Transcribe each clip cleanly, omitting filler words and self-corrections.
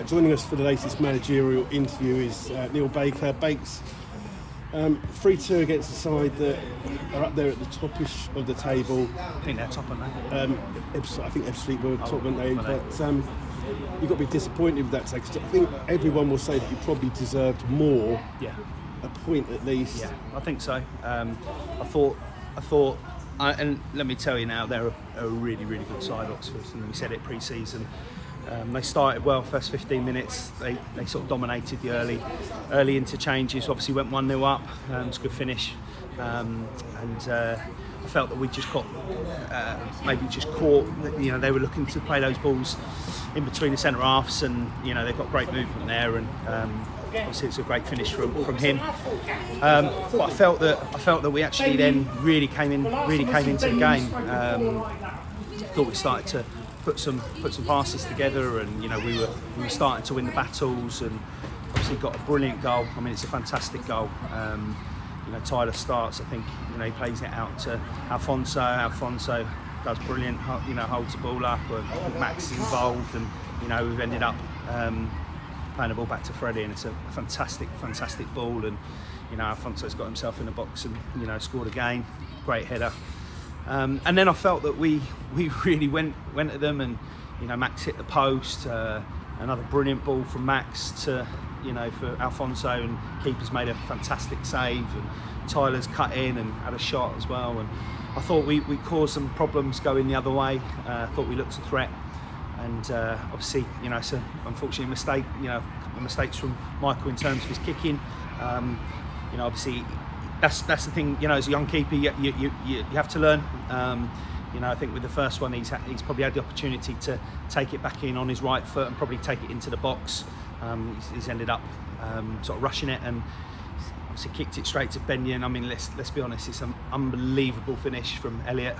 Joining us for the latest managerial interview is Neil Baker. Bakes, 3-2 against the side that are up there at the topish of the table. I think they're top, aren't they? I think Ebbsfleet were top, weren't they? But you've got to be disappointed with that today, because I think everyone will say that you probably deserved more. Yeah. A point at least. Yeah, I think so. I thought, and let me tell you now, they're a really, really good side, Oxford, and we said it pre-season. They started well, first 15 minutes. They sort of dominated the early interchanges. Obviously went 1-0 up. It was a good finish, and I felt that we just got maybe just caught. You know, they were looking to play those balls in between the centre halves, and you know they've got great movement there, and obviously it's a great finish from him. But I felt that we actually then really came into the game. Thought we started to put some passes together, and you know we were starting to win the battles, and obviously got a brilliant goal. I mean, it's a fantastic goal. You know, Tyler starts. I think you know he plays it out to Alfonso. Alfonso does brilliant. You know, holds the ball up. Max is involved, and you know we've ended up playing the ball back to Freddie, and it's a fantastic ball. And you know, Alfonso's got himself in the box and you know scored again. Great header. And then I felt that we really went at them, and you know Max hit the post. Another brilliant ball from Max to for Alfonso, and keeper's made a fantastic save, and Tyler's cut in and had a shot as well. And I thought we caused some problems going the other way. Thought we looked a threat, and obviously it's an unfortunate mistake. A couple of mistakes from Michael in terms of his kicking. Obviously. That's the thing, as a young keeper, you have to learn. I think with the first one, he's probably had the opportunity to take it back in on his right foot and probably take it into the box. He's ended up sort of rushing it, and obviously kicked it straight to Benyon. I mean, let's be honest, it's an unbelievable finish from Elliot.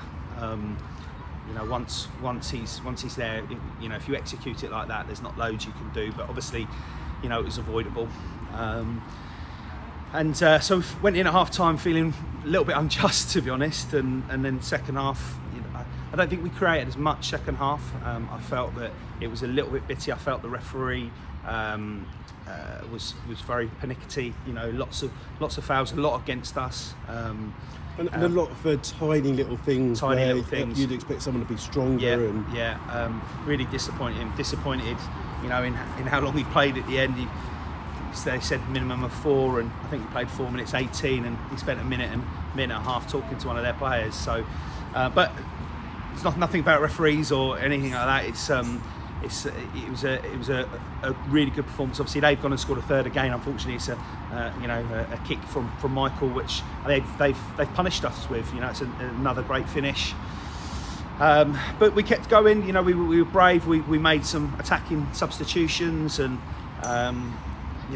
Once he's there, if you execute it like that, there's not loads you can do. But obviously, it was avoidable. And so we went in at half time feeling a little bit unjust, to be honest, and then second half, I don't think we created as much second half. I felt that it was a little bit bitty. I felt the referee was very pernickety. Lots of fouls, a lot against us. And a lot of tiny little things. You'd expect someone to be stronger. Really disappointed. In how long he played at the end. They said minimum of 4, and I think he played 4 minutes 18, and he spent a minute and a half talking to one of their players. So, but it's nothing about referees or anything like that. It was a really good performance. Obviously, they've gone and scored a third again. Unfortunately, it's a kick from Michael, which they've punished us with. It's another great finish. But we kept going. We were brave. We made some attacking substitutions, and.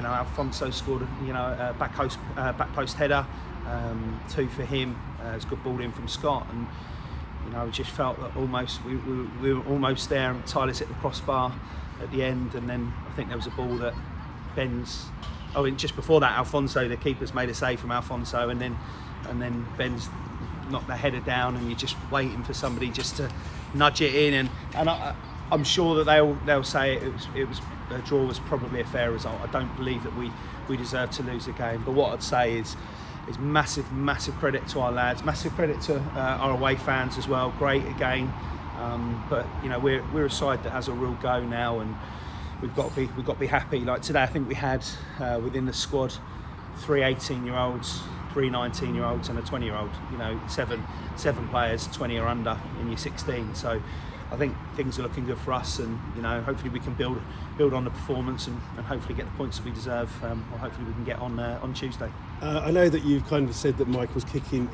Alfonso scored a back post header, 2 for him. It's a good ball in from Scott, and we just felt that we were almost there, and Tyler's hit the crossbar at the end, and then I think there was a ball that Ben's. And just before that, Alfonso, the keeper's made a save from Alfonso, and then Ben's knocked the header down, and you're just waiting for somebody just to nudge it in, and I'm sure that they'll say it was a draw was probably a fair result. I don't believe that we deserve to lose the game. But what I'd say is massive credit to our lads, massive credit to our away fans as well. Great again, but we're a side that has a real go now, and we've got to be happy. Like today, I think we had within the squad 3 18-year-olds, 3 19-year-olds, and a 20-year-old. 7 players, 20 or under in year 16. So. I think things are looking good for us, and hopefully we can build on the performance and hopefully get the points that we deserve, or hopefully we can get on Tuesday. I know that you've kind of said that Michael's kicking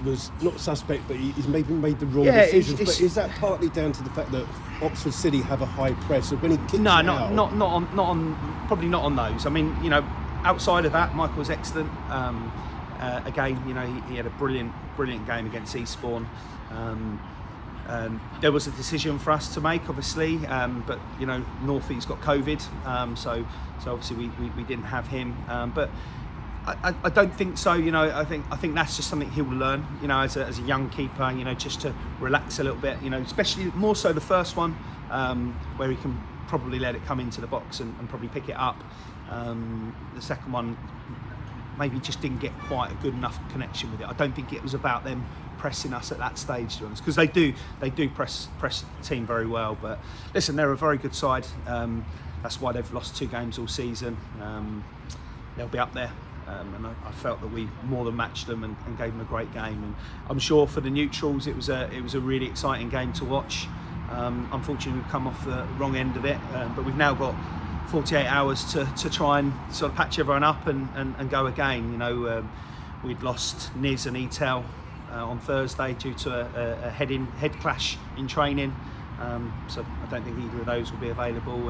was not suspect, but he's maybe made the wrong decisions. But is that partly down to the fact that Oxford City have a high press? So when he kicks not on probably not on those. I mean, outside of that, Michael was excellent. Again, he had a brilliant game against Eastbourne. There was a decision for us to make, obviously, but Northie's got COVID, so obviously we didn't have him. But I don't think so. I think that's just something he will learn. As a young keeper, just to relax a little bit. Especially more so the first one, where he can probably let it come into the box and probably pick it up. The second one maybe just didn't get quite a good enough connection with it. I don't think it was about them pressing us at that stage, to be honest, because they do press the team very well. But listen, they're a very good side. That's why they've lost 2 games all season. They'll be up there. And I felt that we more than matched them and gave them a great game. And I'm sure for the neutrals, it was a really exciting game to watch. Unfortunately, we've come off the wrong end of it, but we've now got 48 hours to try and sort of patch everyone up and go again. You know, we'd lost Niz and Etel on Thursday due to a head clash in training. So I don't think either of those will be available.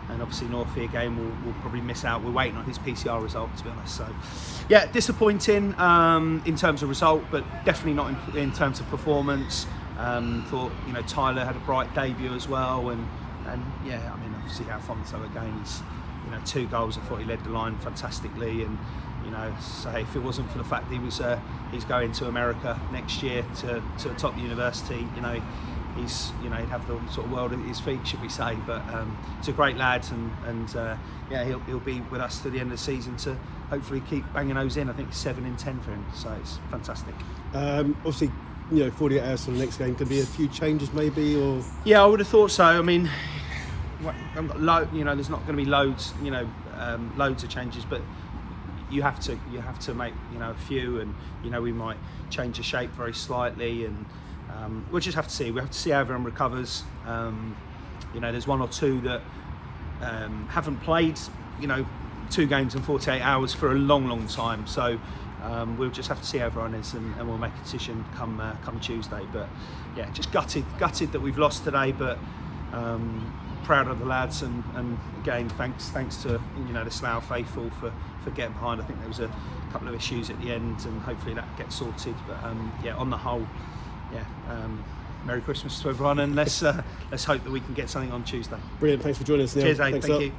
And obviously Northie again will probably miss out. We're waiting on his PCR result, to be honest. So yeah, disappointing in terms of result, but definitely not in terms of performance. Thought, you know, Tyler had a bright debut as well, and yeah, I mean, obviously Alfonso again, he's, you know, 2 goals. I thought he led the line fantastically, and you know, so if it wasn't for the fact that he's going to America next year to a top university, you know, he'd have the sort of world at his feet, should we say. But he's a great lad, and yeah, he'll be with us to the end of the season to hopefully keep banging those in. I think it's 7 in 10 for him, so it's fantastic. Obviously, you know, 48 hours for the next game, could be a few changes maybe, or? Yeah, I would have thought so. I mean, you know, there's not going to be loads of changes, but you have to make, you know, a few, and you know, we might change the shape very slightly, and we'll just have to see. We have to see how everyone recovers. You know, there's 1 or 2 that haven't played, you know, 2 games in 48 hours for a long time. So we'll just have to see how everyone is, and we'll make a decision come Tuesday. But yeah, just gutted that we've lost today, but proud of the lads, and again, thanks to, you know, the Slough faithful for getting behind. I think there was a couple of issues at the end, and hopefully that gets sorted. But yeah, on the whole, yeah, Merry Christmas to everyone, and let's hope that we can get something on Tuesday. Brilliant, thanks for joining us, Neil. Cheers, Abe. Thanks Thank you.